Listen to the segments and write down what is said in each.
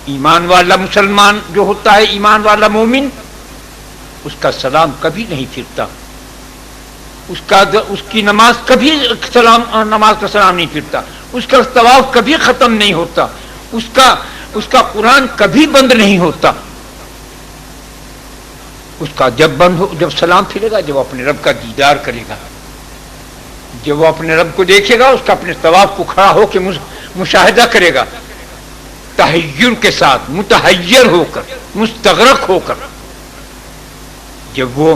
ایمان والا مسلمان جو ہوتا ہے، ایمان والا مومن، اس کا سلام کبھی نہیں پھرتا، اس کی نماز کبھی نماز کا سلام نہیں پھرتا، اس کا طواف کبھی ختم نہیں ہوتا، اس کا قرآن کبھی بند نہیں ہوتا. اس کا جب سلام پھرے گا، جب وہ اپنے رب کا دیدار کرے گا، جب وہ اپنے رب کو دیکھے گا، اس کا اپنے طواف کو کھڑا ہو کے مشاہدہ کرے گا، تحیر کے ساتھ، متحیر ہو کر، مستغرق ہو کر. جب وہ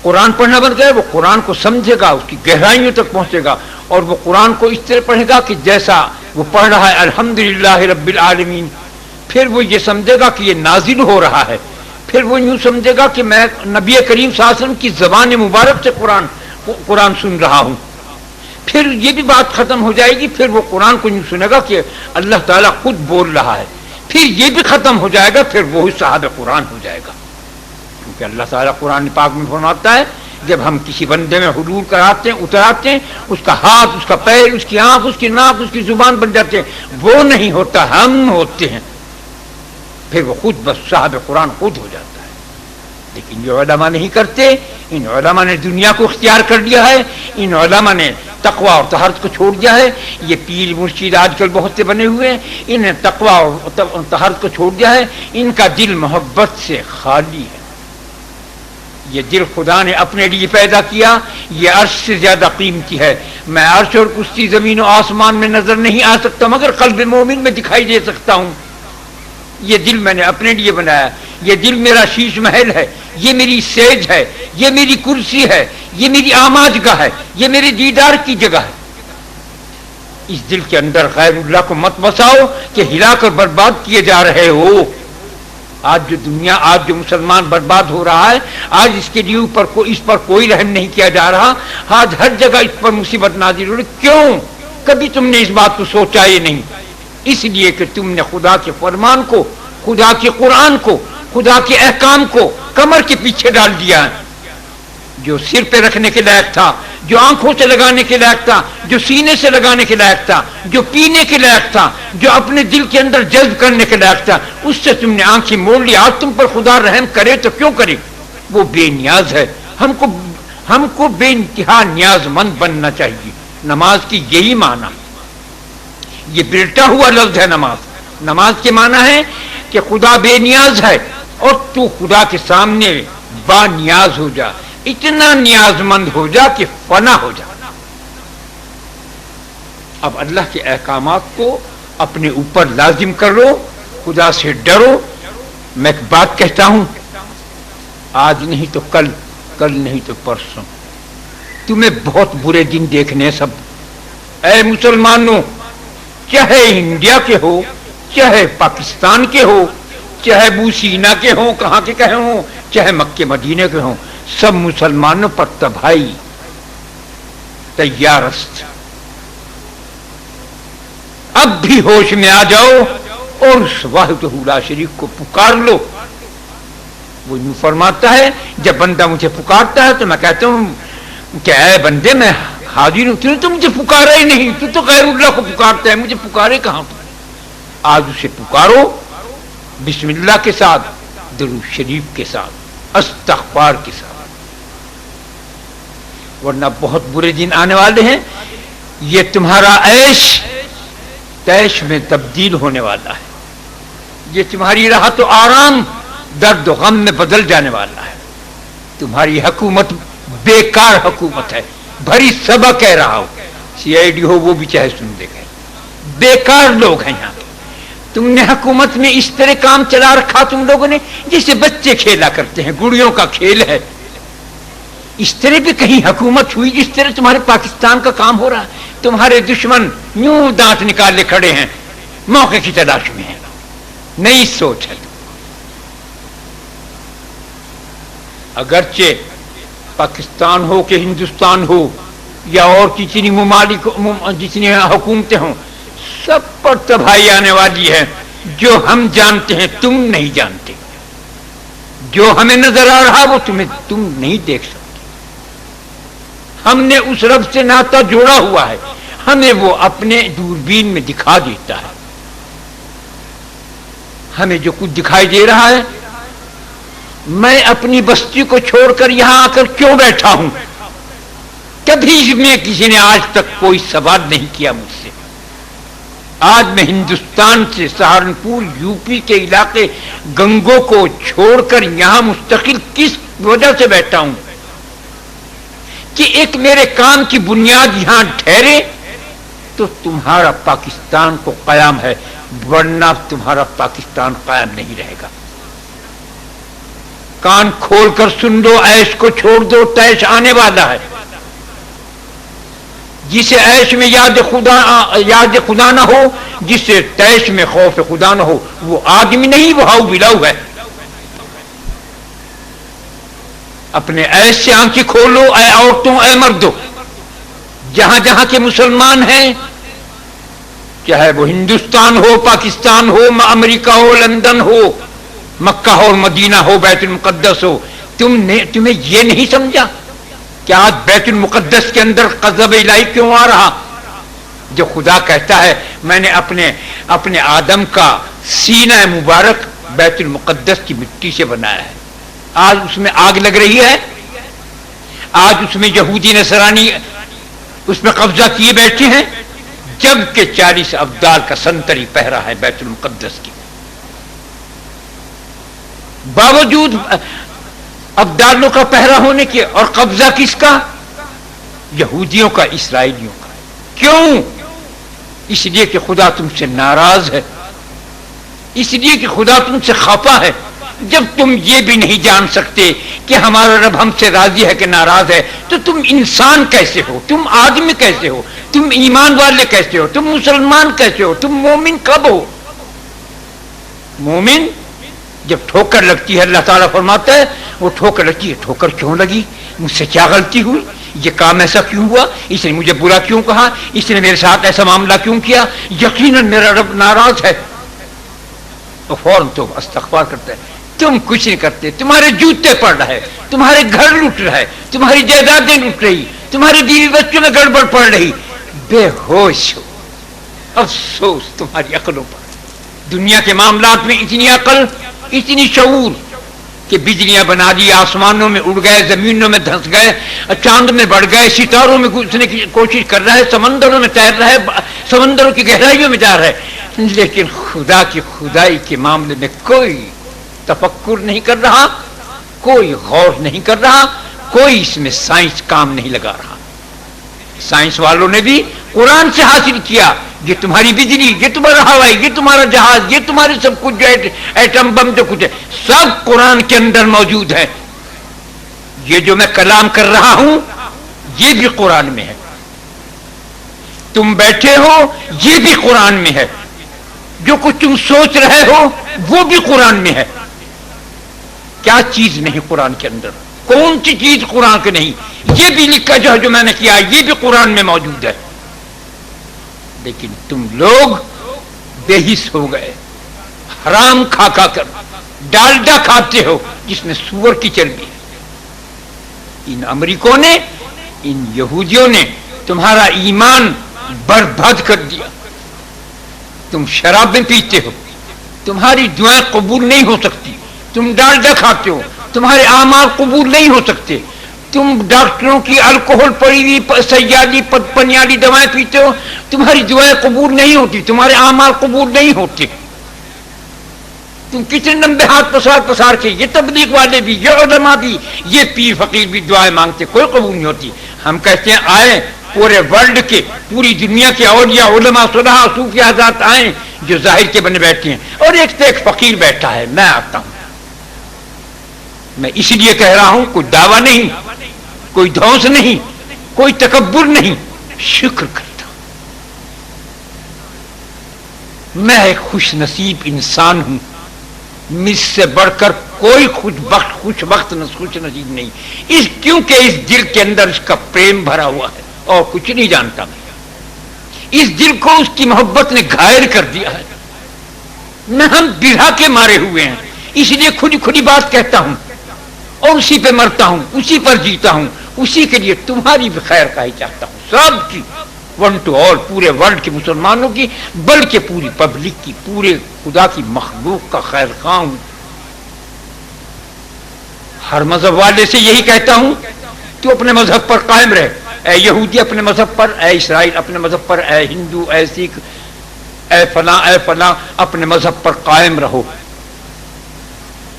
قرآن پڑھنا بن گیا، وہ قرآن کو سمجھے گا، اس کی گہرائیوں تک پہنچے گا، اور وہ قرآن کو اس طرح پڑھے گا کہ جیسا وہ پڑھ رہا ہے الحمدللہ رب العالمین، پھر وہ یہ سمجھے گا کہ یہ نازل ہو رہا ہے، پھر وہ یوں سمجھے گا کہ میں نبی کریم صلی اللہ علیہ وسلم کی زبان مبارک سے قرآن سن رہا ہوں. پھر یہ بھی بات ختم ہو جائے گی، پھر وہ قرآن کو یوں سنے گا کہ اللہ تعالیٰ خود بول رہا ہے. پھر یہ بھی ختم ہو جائے گا، پھر وہی صاحب قرآن ہو جائے گا. کیونکہ اللہ تعالیٰ قرآن پاک میں فرماتا ہے جب ہم کسی بندے میں حلول کراتے ہیں، اتراتے ہیں، اس کا ہاتھ، اس کا پیر، اس کی آنکھ، اس کی ناک، اس کی زبان بن جاتے ہیں. وہ نہیں ہوتا، ہم ہوتے ہیں. پھر وہ خود بس صاحب قرآن خود ہو جاتا ہے. لیکن جو علماء نہیں کرتے، ان علماء نے دنیا کو اختیار کر لیا ہے، ان علماء نے تقوی اور طہارت کو چھوڑ دیا ہے. یہ پیر مرشد آج کل بہت سے بنے ہوئے ہیں، انہوں نے تقوی اور طہارت کو چھوڑ دیا ہے. ان کا دل محبت سے خالی ہے. یہ دل خدا نے اپنے لیے پیدا کیا، یہ عرش سے زیادہ قیمتی ہے. میں عرش اور کرسی زمین و آسمان میں نظر نہیں آ سکتا، مگر قلب مومن میں دکھائی دے سکتا ہوں. یہ دل میں نے اپنے لیے بنایا، یہ دل میرا شیش محل ہے، یہ میری سیج ہے، یہ میری کرسی ہے، یہ میری آماجگاہ ہے، یہ میرے دیدار کی جگہ ہے. اس دل کے اندر غیر اللہ کو مت بساؤ کہ ہلا کر برباد کیے جا رہے ہو. آج جو دنیا، آج جو مسلمان برباد ہو رہا ہے، آج اس کے لیے اس پر کوئی رحم نہیں کیا جا رہا. آج ہر جگہ اس پر مصیبت نازل ہو رہی. کیوں؟ کبھی تم نے اس بات کو سوچا ہی نہیں. اس لیے کہ تم نے خدا کے فرمان کو، خدا کے قرآن کو، خدا کے احکام کو کمر کے پیچھے ڈال دیا ہے. جو سر پہ رکھنے کے لائق تھا، جو آنکھوں سے لگانے کے لائق تھا، جو سینے سے لگانے کے لائق تھا، جو پینے کے لائق تھا، جو اپنے دل کے اندر جذب کرنے کے لائق تھا، اس سے تم نے آنکھیں موڑ لی. آج تم پر خدا رحم کرے تو کیوں کرے؟ وہ بے نیاز ہے. ہم کو بے انتہا نیاز مند بننا چاہیے. نماز کی یہی معنی، یہ بلٹا ہوا لفظ ہے نماز. نماز کے معنی ہے کہ خدا بے نیاز ہے اور تو خدا کے سامنے با نیاز ہو جا، اتنا نیاز مند ہو جا کہ فنا ہو جا. اب اللہ کے احکامات کو اپنے اوپر لازم کرو، خدا سے ڈرو. میں ایک بات کہتا ہوں، آج نہیں تو کل، کل نہیں تو پرسوں تمہیں بہت برے دن دیکھنے. سب اے مسلمانوں، چاہے انڈیا کے ہو، چاہے پاکستان کے ہو، چاہے بوسینا کے ہوں، کہاں کے کہیں ہوں، چاہے مکے مدینے کے ہوں، سب مسلمانوں پر تباہی تیار است. اب بھی ہوش میں آ جاؤ اور اس واحد لا شریک کو پکار لو. وہ یوں فرماتا ہے جب بندہ مجھے پکارتا ہے تو میں کہتا ہوں کہ اے بندے میں حاضر ہوں. تو مجھے پکارا ہی نہیں، تو غیر اللہ کو پکارتا ہے، مجھے پکارے کہاں پر؟ آج اسے پکارو بسم اللہ کے ساتھ، درود شریف کے ساتھ، استغفار کے ساتھ. ورنہ بہت برے دن آنے والے ہیں. یہ تمہارا عیش تیش میں تبدیل ہونے والا ہے. یہ تمہاری راحت و آرام درد و غم میں بدل جانے والا ہے. تمہاری حکومت بیکار حکومت ہے. بھری سبا کہہ رہا ہو، سی آئی ڈی ہو وہ بھی چاہے سن دے گئے. بیکار لوگ ہیں یہاں. تم نے حکومت میں اس طرح کام چلا رکھا تم لوگوں نے جیسے بچے کھیلا کرتے ہیں، گڑیوں کا کھیل ہے. اس طرح بھی کہیں حکومت ہوئی جس طرح تمہارے پاکستان کا کام ہو رہا ہے؟ تمہارے دشمن یوں دانت نکالے کھڑے ہیں، موقع کی تلاش میں ہیں. نئی سوچ ہے. اگرچہ پاکستان ہو کہ ہندوستان ہو یا اور جتنی ممالک، جتنی حکومتیں ہوں، سب پر تباہی آنے والی ہے. جو ہم جانتے ہیں تم نہیں جانتے، جو ہمیں نظر آ رہا وہ تم نہیں دیکھ سکتے. ہم نے اس رب سے ناطہ جوڑا ہوا ہے، ہمیں وہ اپنے دوربین میں دکھا دیتا ہے. ہمیں جو کچھ دکھائی دے رہا ہے، میں اپنی بستی کو چھوڑ کر یہاں آ کر کیوں بیٹھا ہوں؟ کبھی میں کسی نے آج تک کوئی سوال نہیں کیا مجھ سے۔ آج میں ہندوستان سے سہارنپور یو پی کے علاقے گنگوں کو چھوڑ کر یہاں مستقل کس وجہ سے بیٹھا ہوں کہ ایک میرے کام کی بنیاد یہاں ٹھہرے تو تمہارا پاکستان کو قیام ہے، ورنہ تمہارا پاکستان قائم نہیں رہے گا۔ کان کھول کر سن لو، عیش کو چھوڑ دو، تیش آنے والا ہے۔ جسے عیش میں یاد خدا نہ ہو، جسے تیش میں خوف خدا نہ ہو، وہ آدمی نہیں، وہ ہاؤ بلاؤ ہے۔ اپنے عیش سے آنکھیں کھولو اے عورتوں، اے مردوں، جہاں جہاں کے مسلمان ہیں، چاہے وہ ہندوستان ہو، پاکستان ہو، امریکہ ہو، لندن ہو، مکہ ہو، مدینہ ہو، بیت المقدس ہو، تمہیں یہ نہیں سمجھا کہ آج بیت المقدس کے اندر غضب الہی کیوں آ رہا؟ جو خدا کہتا ہے میں نے اپنے آدم کا سینہ مبارک بیت المقدس کی مٹی سے بنایا ہے، آج اس میں آگ لگ رہی ہے، آج اس میں یہودی نصرانی اس میں قبضہ کیے بیٹھے ہیں، جبکہ 40 ابدال کا سنتری پہرا ہے بیت المقدس کی۔ باوجود ابدالوں کا پہرا ہونے کے اور قبضہ کس کا؟ یہودیوں کا، اسرائیلیوں کا۔ کیوں؟ اس لیے کہ خدا تم سے ناراض ہے، اس لیے کہ خدا تم سے خفا ہے۔ جب تم یہ بھی نہیں جان سکتے کہ ہمارا رب ہم سے راضی ہے کہ ناراض ہے، تو تم انسان کیسے ہو؟ تم آدمی کیسے ہو؟ تم ایمان والے کیسے ہو؟ تم مسلمان کیسے ہو؟ تم مومن کب ہو؟ مومن جب ٹھوکر لگتی ہے، اللہ تعالیٰ فرماتا ہے وہ ٹھوکر لگتی ہے، ٹھوکر کیوں لگی؟ مجھ سے کیا غلطی ہوئی؟ یہ کام ایسا کیوں ہوا؟ اس نے مجھے برا کیوں کہا؟ اس نے میرے ساتھ ایسا معاملہ کیوں کیا؟ یقیناً میرا رب ناراض ہے۔ تو فوراً تو استغفار کرتا ہے۔ تم کچھ نہیں کرتے، تمہارے جوتے پڑ رہے، تمہارے گھر لوٹ رہے، تمہاری جائیدادیں لوٹ رہی، تمہاری بیوی بچوں میں گڑبڑ پڑ رہی، بے ہوش ہو۔ افسوس تمہاری عقلوں پر۔ دنیا کے معاملات میں اتنی عقل، اتنی شعور کہ بجلیاں بنا دی، آسمانوں میں اڑ گئے، زمینوں میں دھنس گئے، چاند میں بڑھ گئے، ستاروں میں گھسنے کی کوشش کر رہا ہے، سمندروں میں تیر رہا ہے، سمندروں کی گہرائیوں میں جا رہا ہے، لیکن خدا کی خدائی کے معاملے میں کوئی تفکر نہیں کر رہا، کوئی غور نہیں کر رہا، کوئی اس میں سائنس کام نہیں لگا رہا۔ سائنس والوں نے بھی قرآن سے حاصل کیا، یہ تمہاری بجلی، یہ تمہارا ہوائی، یہ تمہارا جہاز، یہ تمہارے سب کچھ جو ایٹم بم جو کچھ ہے، سب قرآن کے اندر موجود ہے۔ یہ جو میں کلام کر رہا ہوں یہ بھی قرآن میں ہے، تم بیٹھے ہو یہ بھی قرآن میں ہے، جو کچھ تم سوچ رہے ہو وہ بھی قرآن میں ہے۔ کیا چیز نہیں قرآن کے اندر؟ کون سی چیز قرآن کے نہیں؟ یہ بھی لکھا جو میں نے کیا یہ بھی قرآن میں موجود ہے، لیکن تم لوگ بے حس ہو گئے، حرام کھا کر ڈالڈا کھاتے ہو جس میں سور کی چربی ہے۔ ان امریکوں نے، ان یہودیوں نے تمہارا ایمان برباد کر دیا۔ تم شرابیں پیتے ہو، تمہاری دعائیں قبول نہیں ہو سکتی، تم ڈالڈا کھاتے ہو، تمہارے اعمال قبول نہیں ہو سکتے، تم ڈاکٹروں کی الکوہل پڑی ہوئی سیالی پنیالی دوائیں پیتے ہو، تمہاری دعائیں قبول نہیں ہوتی، تمہارے اعمال قبول نہیں ہوتے۔ تم کتنے لمبے ہاتھ پسار کے، یہ تبلیغ والے بھی، یہ علماء بھی، یہ پیر فقیر بھی دعائیں مانگتے، کوئی قبول نہیں ہوتی۔ ہم کہتے ہیں آئے پورے ورلڈ کے، پوری دنیا کے اولیاء، علماء، صلحاء، صوفی حضرات آئیں جو ظاہر کے بنے بیٹھے ہیں، اور ایک سے ایک فقیر بیٹھا ہے، میں آتا ہوں۔ میں اس لیے کہہ رہا ہوں، کوئی دعویٰ نہیں، کوئی دھوس نہیں، کوئی تکبر نہیں، شکر کرتا ہوں۔ میں ایک خوش نصیب انسان ہوں، مجھ سے بڑھ کر کوئی خوش وقت نصیب نہیں، کیونکہ اس دل کے اندر اس کا پریم بھرا ہوا ہے اور کچھ نہیں جانتا میں۔ اس دل کو اس کی محبت نے گھائر کر دیا ہے، نہ ہم برہا کے مارے ہوئے ہیں، اس لیے کھلی بات کہتا ہوں اور اسی پہ مرتا ہوں، اسی پر جیتا ہوں، اسی کے لیے تمہاری بھی خیر کا ہی چاہتا ہوں، سب کی۔ ون ٹو آل، پورے ورلڈ کے مسلمانوں کی، بلکہ پوری پبلک کی، پورے خدا کی مخلوق کا خیر خواہ ہوں۔ ہر مذہب والے سے یہی کہتا ہوں، تو اپنے مذہب پر قائم رہے، اے یہودی اپنے مذہب پر، اے اسرائیل اپنے مذہب پر، اے ہندو، اے سکھ، اے فلاں اپنے مذہب پر قائم رہو۔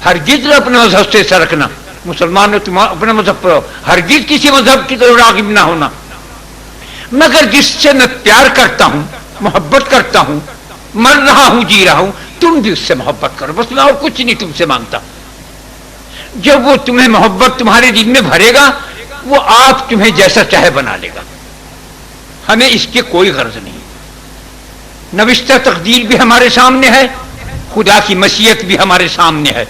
ہرگز اپنے مذہب سے سرکنا، مسلمان نے تم اپنے مذہب پر رہو، ہرگز کسی مذہب کی طرف راغب نہ ہونا، مگر جس سے میں پیار کرتا ہوں، محبت کرتا ہوں، مر رہا ہوں، جی رہا ہوں، تم بھی اس سے محبت کرو، بس میں اور کچھ نہیں تم سے مانگتا۔ جب وہ تمہیں محبت تمہارے دل میں بھرے گا، وہ آپ تمہیں جیسا چاہے بنا لے گا، ہمیں اس کی کوئی غرض نہیں۔ نوشتہ تقدیر بھی ہمارے سامنے ہے، خدا کی مشیت بھی ہمارے سامنے ہے،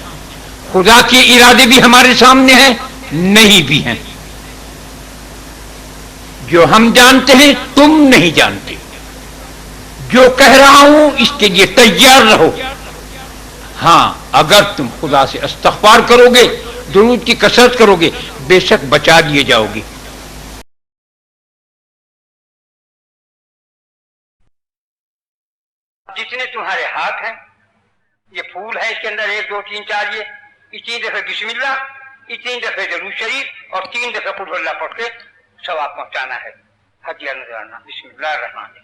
خدا کے ارادے بھی ہمارے سامنے ہیں، نہیں بھی ہیں۔ جو ہم جانتے ہیں تم نہیں جانتے، جو کہہ رہا ہوں اس کے لیے تیار رہو۔ ہاں اگر تم خدا سے استغفار کرو گے، درود کی کثرت کرو گے، بے شک بچا لیے جاؤ گے۔ جتنے تمہارے ہاتھ ہیں، یہ پھول ہے، اس کے اندر 1 2 3 4 یہ اتنی دفعہ بسم اللہ، اتنی دفعہ درود شریف اور 3 دفعہ قل ہو اللہ پڑھ کے ثواب پہنچانا ہے، ہدیہ نذرانہ۔ بسم اللہ الرحمن الرحیم۔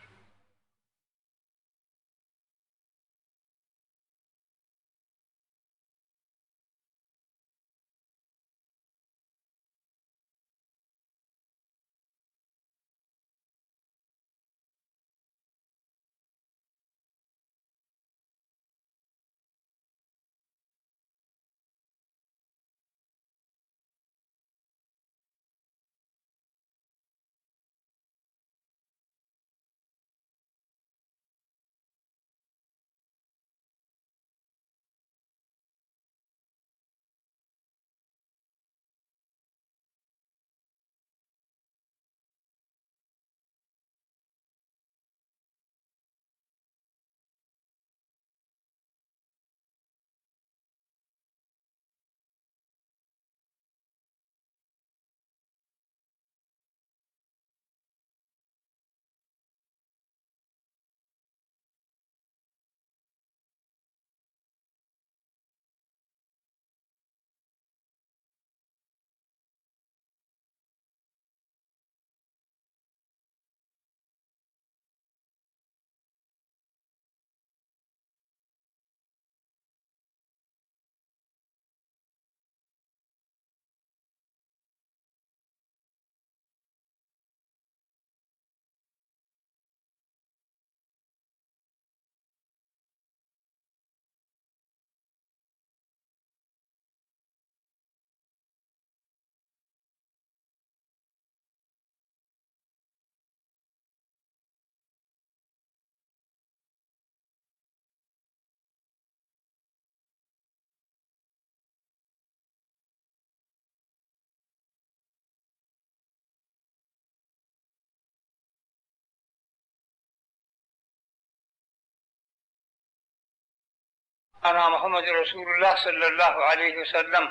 انا محمد رسول اللہ صلی اللہ علیہ وسلم۔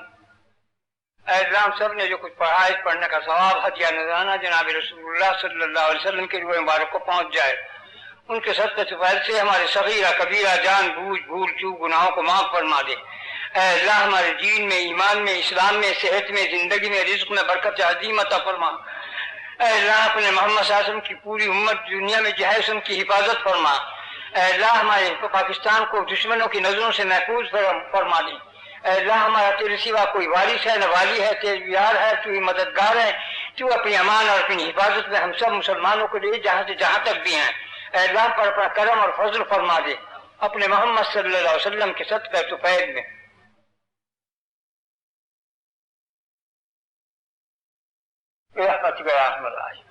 اے اللہ، ہم سب نے جو کچھ پڑھا ہے، پڑھنے کا ثواب ہدیہ نذرانہ جناب رسول اللہ صلی اللہ علیہ وسلم کے روح مبارک کو پہنچ جائے۔ ان کے صدقے سے فیض سے ہمارے صغیرہ کبیرہ جان بوجھ بھول چوک گناہوں کو معاف فرما دے۔ اے اللہ، ہمارے دین میں، ایمان میں، اسلام میں، صحت میں، زندگی میں، رزق میں برکت عظیم عطا فرما۔ اے اللہ، اپنے محمد صلی اللہ علیہ وسلم کی پوری امت دنیا میں جہاں ان کی حفاظت فرما۔ اے اللہ، ہمارے پاکستان کو دشمنوں کی نظروں سے محفوظ فرما دے۔ اے اللہ، ہمارا تیرے سوا کوئی وارث ہے نہ والی ہے، تیرے یار ہے، تو ہی مددگار ہے۔ تو اپنی امان اور اپنی حفاظت میں ہم سب مسلمانوں کو دے، جہاں سے جہاں تک بھی ہیں۔ اے اللہ، پر اپنا کرم اور فضل فرما دے اپنے محمد صلی اللہ علیہ وسلم کے صدقہ طفیل میں۔ برحمتک یا ارحم الراحمین۔